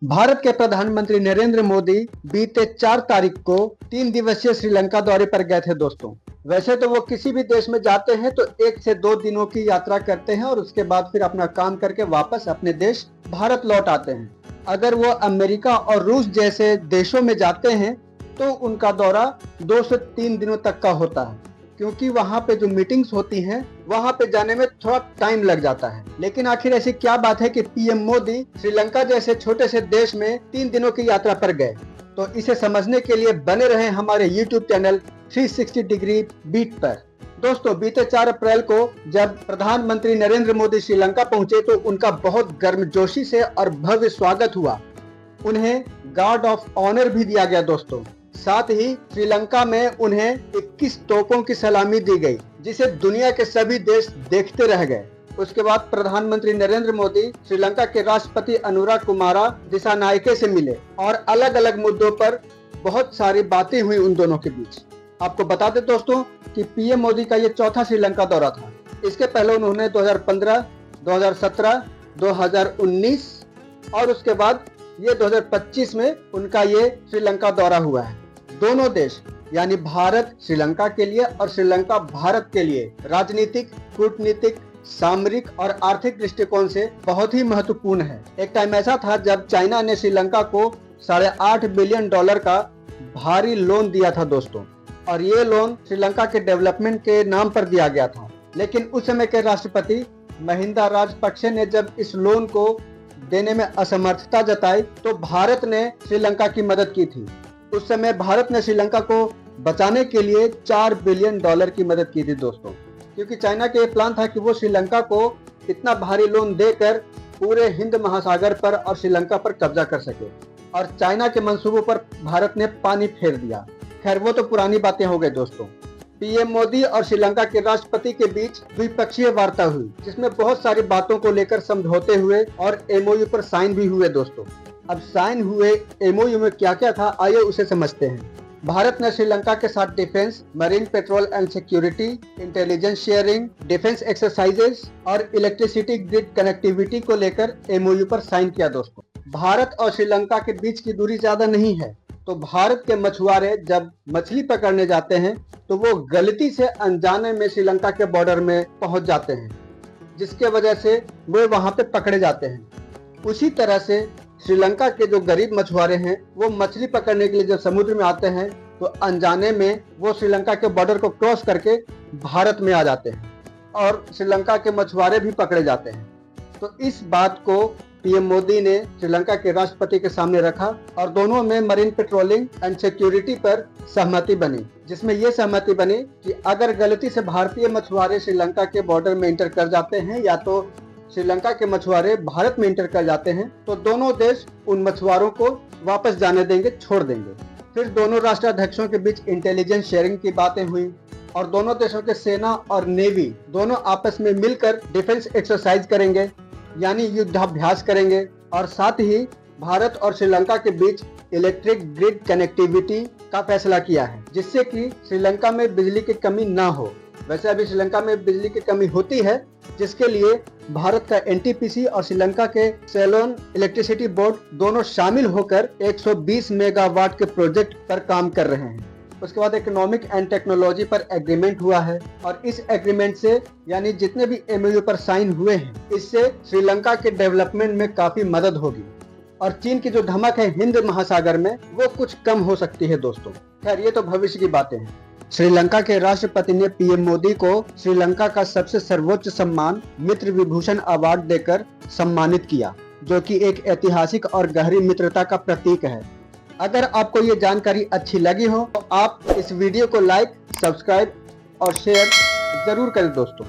भारत के प्रधानमंत्री नरेंद्र मोदी बीते 4 तारीख को 3 दिवसीय श्रीलंका दौरे पर गए थे दोस्तों। वैसे तो वो किसी भी देश में जाते हैं तो 1 से 2 दिनों की यात्रा करते हैं और उसके बाद फिर अपना काम करके वापस अपने देश भारत लौट आते हैं। अगर वो अमेरिका और रूस जैसे देशों में जाते हैं तो उनका दौरा 2 से 3 दिनों तक का होता है, क्योंकि वहाँ पे जो मीटिंग्स होती हैं वहाँ पे जाने में थोड़ा टाइम लग जाता है। लेकिन आखिर ऐसी क्या बात है कि पीएम मोदी श्रीलंका जैसे छोटे से देश में 3 दिनों की यात्रा पर गए? तो इसे समझने के लिए बने रहे हमारे YouTube चैनल 360 डिग्री बीट पर। दोस्तों, बीते 4 अप्रैल को जब प्रधानमंत्री नरेंद्र मोदी श्रीलंका पहुंचे तो उनका बहुत गर्मजोशी से और भव्य स्वागत हुआ। उन्हें गार्ड ऑफ ऑनर भी दिया गया दोस्तों। साथ ही श्रीलंका में उन्हें 21 तोपों की सलामी दी गई, जिसे दुनिया के सभी देश देखते रह गए। उसके बाद प्रधानमंत्री नरेंद्र मोदी श्रीलंका के राष्ट्रपति अनुराग कुमारा दिसानायके से मिले और अलग अलग मुद्दों पर बहुत सारी बातें हुई उन दोनों के बीच। आपको बता दें दोस्तों कि पीएम मोदी का ये चौथा श्रीलंका दौरा था। इसके पहले उन्होंने 2015, 2017, 2019 और उसके बाद ये 2025 में उनका ये श्रीलंका दौरा हुआ है। दोनों देश यानी भारत श्रीलंका के लिए और श्रीलंका भारत के लिए राजनीतिक, कूटनीतिक, सामरिक और आर्थिक दृष्टिकोण से बहुत ही महत्वपूर्ण है। एक टाइम ऐसा था जब चाइना ने श्रीलंका को $8.5 बिलियन का भारी लोन दिया था दोस्तों, और ये लोन श्रीलंका के डेवलपमेंट के नाम पर दिया गया था। लेकिन उस समय के राष्ट्रपति महिंदा राजपक्षे ने जब इस लोन को देने में असमर्थता जताई तो भारत ने श्रीलंका की मदद की थी। उस समय भारत ने श्रीलंका को बचाने के लिए $4 बिलियन की मदद की थी दोस्तों, क्योंकि चाइना के प्लान था कि वो श्रीलंका को इतना भारी लोन देकर पूरे हिंद महासागर पर और श्रीलंका पर कब्जा कर सके, और चाइना के मंसूबों पर भारत ने पानी फेर दिया। खैर, वो तो पुरानी बातें हो गई दोस्तों। पीएम मोदी और श्रीलंका के राष्ट्रपति के बीच द्विपक्षीय वार्ता हुई, जिसमें बहुत सारी बातों को लेकर समझौते हुए और एमओयू पर साइन भी हुए दोस्तों। अब साइन हुए एमओयू में क्या क्या था, आइए उसे समझते हैं। भारत ने श्रीलंका के साथ defence, marine petrol and security, intelligence sharing, defence exercises और इलेक्ट्रिसिटी ग्रिड कनेक्टिविटी को लेकर एमओयू पर साइन किया दोस्तों। भारत और श्रीलंका के बीच की दूरी ज्यादा नहीं है, तो भारत के मछुआरे जब मछली पकड़ने जाते हैं तो वो गलती से अनजाने में श्रीलंका के बॉर्डर में पहुंच जाते हैं, जिसके वजह से वे वहां पे पकड़े जाते हैं। उसी तरह से श्रीलंका के जो गरीब मछुआरे हैं वो मछली पकड़ने के लिए जब समुद्र में आते हैं तो अनजाने में वो श्रीलंका के बॉर्डर को क्रॉस करके भारत में आ जाते हैं और श्रीलंका के मछुआरे भी पकड़े जाते हैं। तो इस बात को पीएम मोदी ने श्रीलंका के राष्ट्रपति के सामने रखा और दोनों में मरीन पेट्रोलिंग एंड सिक्योरिटी पर सहमति बनी, जिसमें यह सहमति बनी कि अगर गलती से भारतीय मछुआरे श्रीलंका के बॉर्डर में इंटर कर जाते हैं या तो श्रीलंका के मछुआरे भारत में इंटर कर जाते हैं तो दोनों देश उन मछुआरों को वापस जाने देंगे, छोड़ देंगे। फिर दोनों राष्ट्राध्यक्षों के बीच इंटेलिजेंस शेयरिंग की बातें हुई और दोनों देशों के सेना और नेवी दोनों आपस में मिलकर डिफेंस एक्सरसाइज करेंगे, यानी युद्धाभ्यास करेंगे। और साथ ही भारत और श्रीलंका के बीच इलेक्ट्रिक ग्रिड कनेक्टिविटी का फैसला किया है, जिससे कि श्रीलंका में बिजली की कमी ना हो। वैसे अभी श्रीलंका में बिजली की कमी होती है, जिसके लिए भारत का एनटीपीसी और श्रीलंका के सेलोन इलेक्ट्रिसिटी बोर्ड दोनों शामिल होकर 120 मेगावाट के प्रोजेक्ट पर काम कर रहे हैं। उसके बाद इकोनॉमिक एंड टेक्नोलॉजी पर एग्रीमेंट हुआ है और इस एग्रीमेंट से यानी जितने भी एमओयू पर साइन हुए हैं, इससे श्रीलंका के डेवलपमेंट में काफी मदद होगी और चीन की जो धमक है हिंद महासागर में वो कुछ कम हो सकती है दोस्तों। खैर, ये तो भविष्य की बातें हैं। श्रीलंका के राष्ट्रपति ने पीएम मोदी को श्रीलंका का सबसे सर्वोच्च सम्मान मित्र विभूषण अवार्ड देकर सम्मानित किया, जो कि एक ऐतिहासिक और गहरी मित्रता का प्रतीक है। अगर आपको ये जानकारी अच्छी लगी हो तो आप इस वीडियो को लाइक, सब्सक्राइब और शेयर जरूर करें दोस्तों।